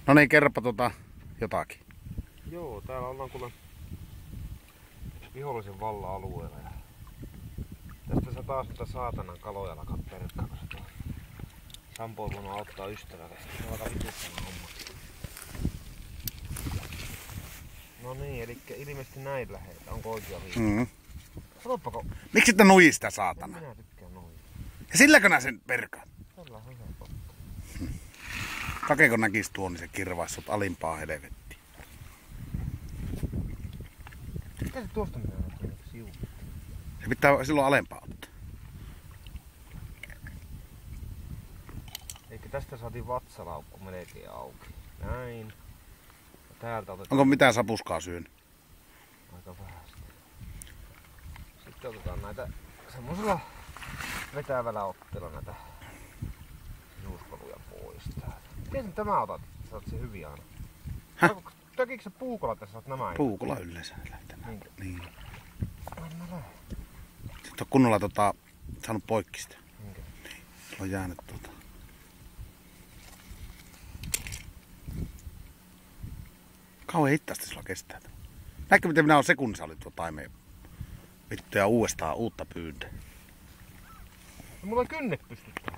No niin, kerropa jotakin. Joo, täällä ollaan kuule vihollisen valla-alueella. Ja tästä saa taas niitä saatanan kaloja alkaa perkkaa, kun se tuo Sampo on voinut auttaa ystävällisesti. Se alkaa vituttamaan homma. No niin, eli ilmeisesti näin lähetään. Onko oikea viikko? Sanoppako? Miksi et nuji sitä saatana? Minä tykkään noin. Ja silläkö nää sen perkaan? Tällä on hyvä totta. Kakeko näkis tuon, niin se kirvaisi sut alimpaa helvettiin. Mikä se tuosta mitä on tuonne sivuun? Se pitää silloin alempaa ottaa. Eikö tästä saatiin vatsalaukku melkein auki. Näin. Ja täältä otetaan Onko mitään sapuskaa syönyt? aika vähän. Sitten otetaan näitä semmosella vetävällä otteella näitä juuskoluja pois täältä. Miten tämä otat? Sä oot se hyviä aina. Tökikö sä puukolla tässä oot nämä? Puukolla yleensä lähtee. Niinkö? Niin. Anna lähe. Sitten on kunnolla saanut poikki sitä. Niinkö? Se on jäänyt Kauan hittaasti sulla kestää. Näetkö miten minä oon sekunnissa oli tuo taimeen? Vittu ja uudestaan uutta pyyntöä. No, mulla on kynnet pystyttää.